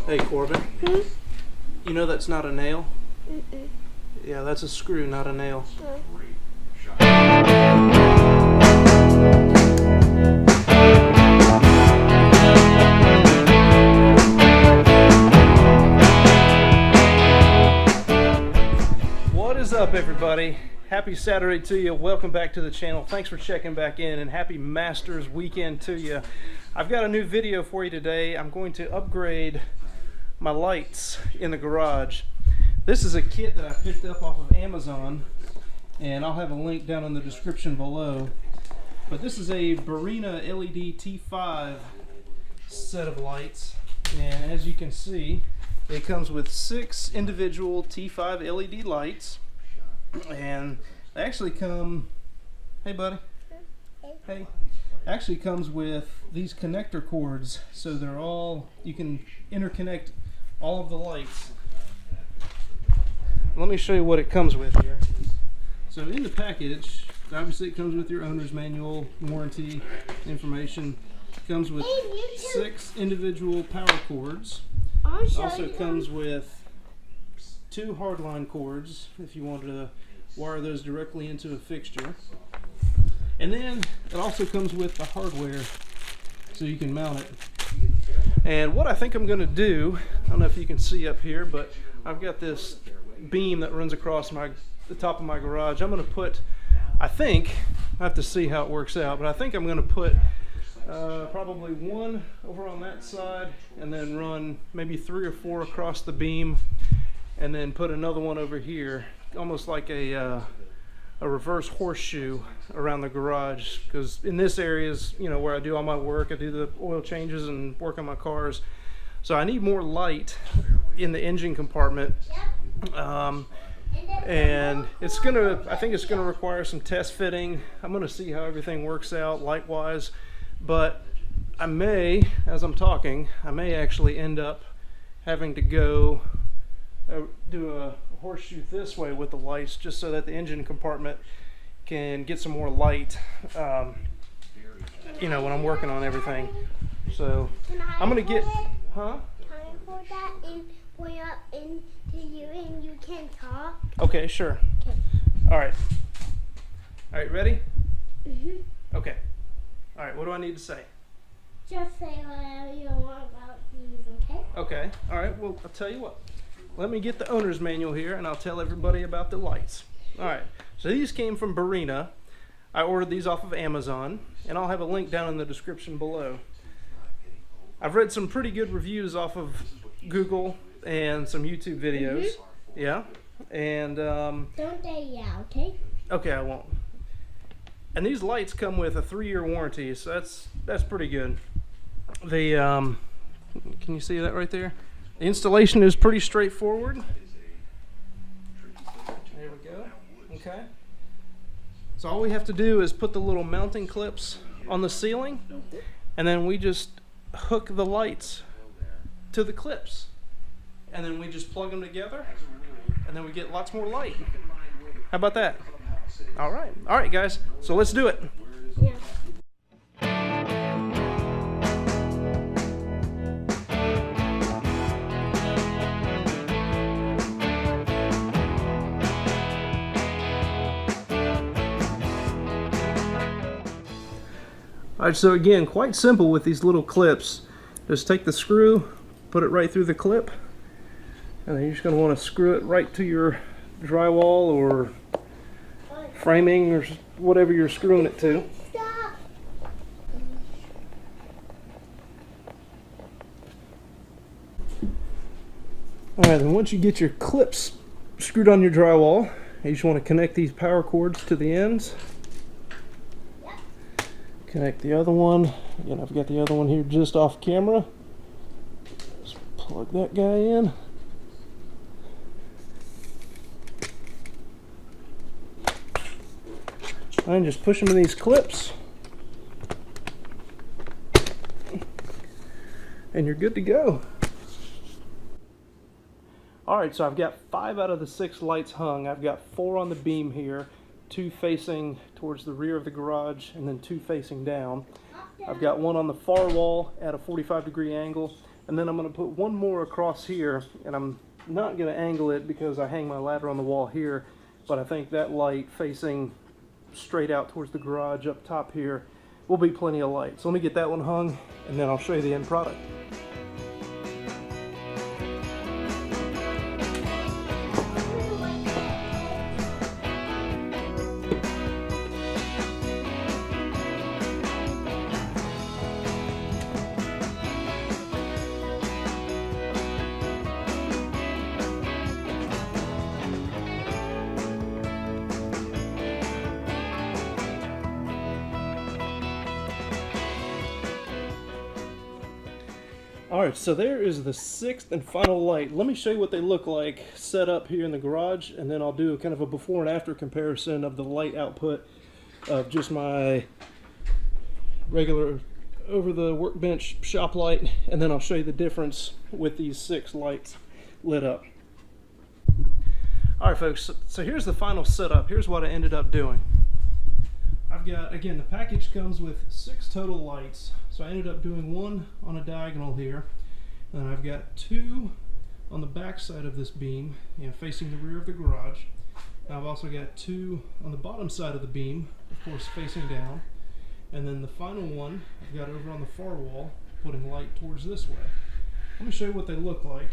Hey Corbin, you know that's not a nail? Mm-mm. Yeah, that's a screw, not a nail. What is up, everybody? Happy Saturday to you. Welcome back to the channel. Thanks for checking back in, and happy Masters weekend to you. I've got a new video for you today. I'm going to upgrade my lights in the garage. This is a kit that I picked up off of Amazon, and I'll have a link down in the description below. But this is a Barrina LED T5 set of lights, and as you can see, it comes with 6 individual T5 LED lights, and they actually come, hey buddy, hey, actually comes with these connector cords, so they're all, you can interconnect all of the lights. Let me show you what it comes with here. So in the package, obviously it comes with your owner's manual, warranty information. It comes with 6 individual power cords. It also comes with 2 hardline cords if you want to wire those directly into a fixture. And then it also comes with the hardware so you can mount it. And what I think I'm going to do, I don't know if you can see up here, but I've got this beam that runs across the top of my garage. I'm going to put, I have to see how it works out, but I think I'm going to put probably 1 over on that side, and then run maybe 3 or 4 across the beam, and then put another one over here, almost like a reverse horseshoe around the garage, because in this area is, you know, where I do all my work. I do the oil changes and work on my cars, so I need more light in the engine compartment. And it's gonna, I think it's gonna require some test fitting. I'm gonna see how everything works out light wise, but I may, as I'm talking, I may actually end up having to go do a horseshoe this way with the lights, just so that the engine compartment can get some more light, you know, when I'm working on everything. So I'm gonna get, huh? Can I hold that and point up into you and you can talk? Okay, sure. Okay. All right, ready? Okay. All right, what do I need to say? Just say whatever you want about these, okay? Okay, all right, well, I'll tell you what. Let me get the owner's manual here, and I'll tell everybody about the lights. All right, so these came from Barrina. I ordered these off of Amazon, and I'll have a link down in the description below. I've read some pretty good reviews off of Google and some YouTube videos. Yeah, and don't say yeah, okay? Okay, I won't. And these lights come with a 3-year warranty, so that's pretty good. The can you see that right there? The installation is pretty straightforward. There we go. Okay. So all we have to do is put the little mounting clips on the ceiling, and then we just hook the lights to the clips, and then we just plug them together, and then we get lots more light. How about that? All right, guys. So let's do it. Yeah. All right, so again, quite simple with these little clips. Just take the screw, put it right through the clip, and then you're just going to want to screw it right to your drywall or framing or whatever you're screwing it to. Stop. All right, then once you get your clips screwed on your drywall, you just want to connect these power cords to the ends. Connect the other one. Again, I've got the other one here just off camera. Just plug that guy in. And just push them in these clips. And you're good to go. Alright, so I've got 5 out of the 6 lights hung. I've got 4 on the beam here, 2 facing towards the rear of the garage, and then 2 facing down. I've got one on the far wall at a 45-degree angle, And then I'm going to put one more across here, and I'm not going to angle it because I hang my ladder on the wall here, but I think that light facing straight out towards the garage up top here will be plenty of light. So let me get that one hung, and then I'll show you the end product. Alright, so there is the sixth and final light. Let me show you what they look like set up here in the garage, and then I'll do kind of a before and after comparison of the light output of just my regular over the workbench shop light, and then I'll show you the difference with these 6 lights lit up. Alright folks, so here's the final setup. Here's what I ended up doing. I've got, again, the package comes with 6 total lights. So I ended up doing one on a diagonal here, and I've got 2 on the back side of this beam, facing the rear of the garage. I've also got 2 on the bottom side of the beam, of course facing down, and then the final one I've got over on the far wall, putting light towards this way. Let me show you what they look like,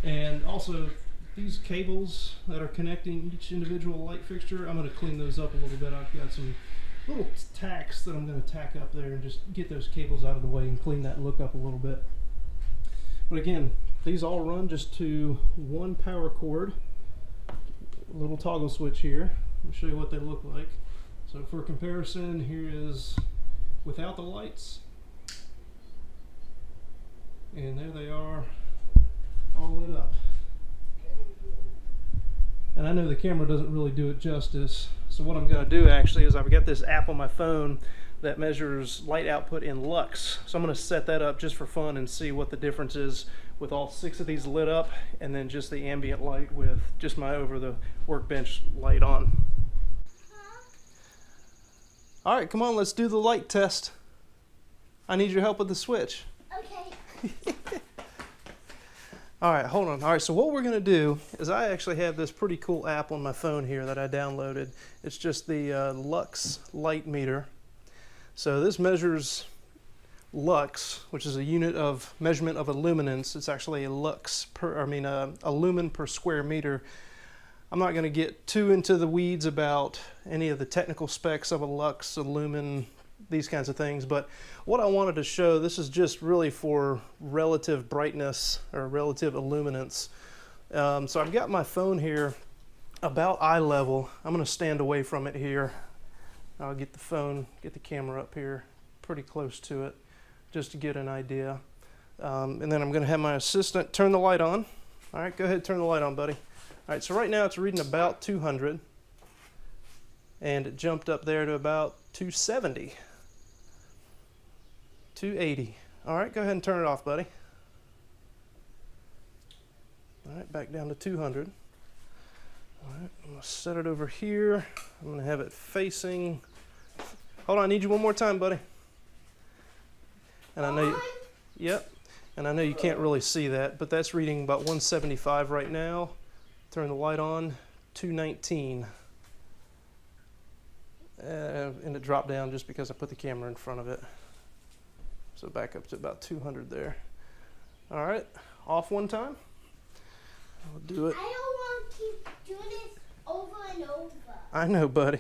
and also these cables that are connecting each individual light fixture, I'm going to clean those up a little bit. I've got some little tacks that I'm going to tack up there and just get those cables out of the way and clean that look up a little bit. But again, these all run just to one power cord, a little toggle switch here. I'll show you what they look like. So for comparison, here is without the lights, and there they are, all lit up. And I know the camera doesn't really do it justice, so what I'm going to do actually is I've got this app on my phone that measures light output in lux. So I'm going to set that up just for fun and see what the difference is with all 6 of these lit up, and then just the ambient light with just my over the workbench light on. Alright, come on, let's do the light test. I need your help with the switch. Okay. Alright, hold on. Alright, so what we're going to do is I actually have this pretty cool app on my phone here that I downloaded. It's just the Lux light meter. So this measures lux, which is a unit of measurement of a luminance. It's actually a lux per, a lumen per square meter. I'm not going to get too into the weeds about any of the technical specs of a lux, a lumen, these kinds of things, but what I wanted to show, this is just really for relative brightness or relative illuminance. So I've got my phone here about eye level. I'm going to stand away from it here. I'll get the phone, get the camera up here pretty close to it just to get an idea. And then I'm going to have my assistant turn the light on. All right, go ahead, turn the light on, buddy. All right, so right now it's reading about 200, and it jumped up there to about 270. 280. All right, go ahead and turn it off, buddy. All right, back down to 200. All right, I'm going to set it over here. I'm going to have it facing. Hold on, I need you one more time, buddy. And I know you, yep. And I know you can't really see that, but that's reading about 175 right now. Turn the light on, 219. And it dropped down just because I put the camera in front of it. So back up to about 200 there. All right, off one time. I'll do it. I don't want to keep doing this over and over. I know, buddy.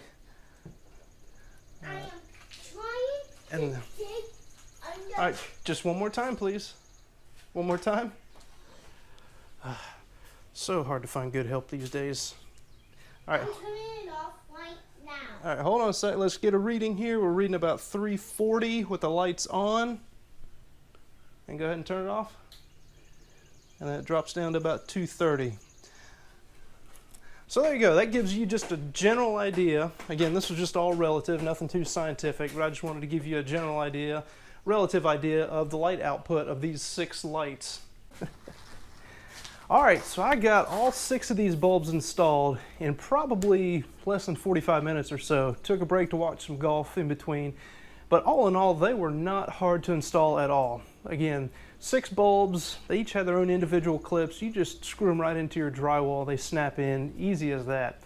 I am trying to dig under. All right, just one more time, please. One more time. So hard to find good help these days. All right. I'm turning it off right now. All right, hold on a sec. Let's get a reading here. We're reading about 340 with the lights on. And go ahead and turn it off. And then it drops down to about 230. So there you go. That gives you just a general idea. Again, this was just all relative, nothing too scientific, but I just wanted to give you a general idea, relative idea of the light output of these 6 lights. All right, so I got all 6 of these bulbs installed in probably less than 45 minutes or so. Took a break to watch some golf in between, but all in all, they were not hard to install at all. Again, 6 bulbs, they each have their own individual clips. You just screw them right into your drywall, they snap in, easy as that.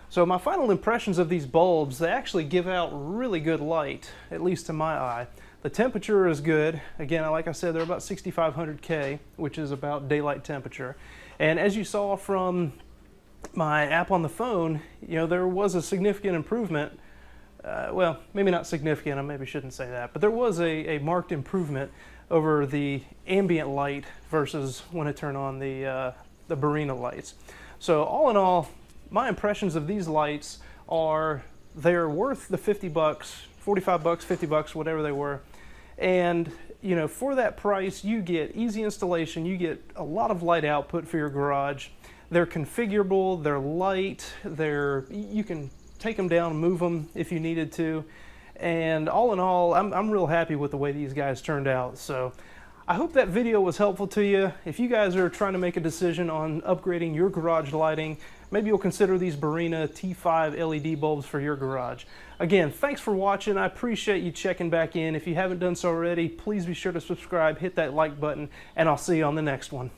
So my final impressions of these bulbs, they actually give out really good light, at least to my eye. The temperature is good. Again, like I said, they're about 6500 K, which is about daylight temperature. And as you saw from my app on the phone, you know, there was a significant improvement. Well, maybe not significant, I maybe shouldn't say that, but there was a marked improvement over the ambient light versus when I turn on the Barrina lights. So all in all, my impressions of these lights are they're worth the 50 bucks, 45 bucks, 50 bucks, whatever they were. And you know, for that price, you get easy installation, you get a lot of light output for your garage. They're configurable, they're light, you can take them down and move them if you needed to. And all in all, I'm real happy with the way these guys turned out. So I hope that video was helpful to you. If you guys are trying to make a decision on upgrading your garage lighting, maybe you'll consider these Barrina T5 LED bulbs for your garage. Again, thanks for watching. I appreciate you checking back in. If you haven't done so already, please be sure to subscribe, hit that like button, and I'll see you on the next one.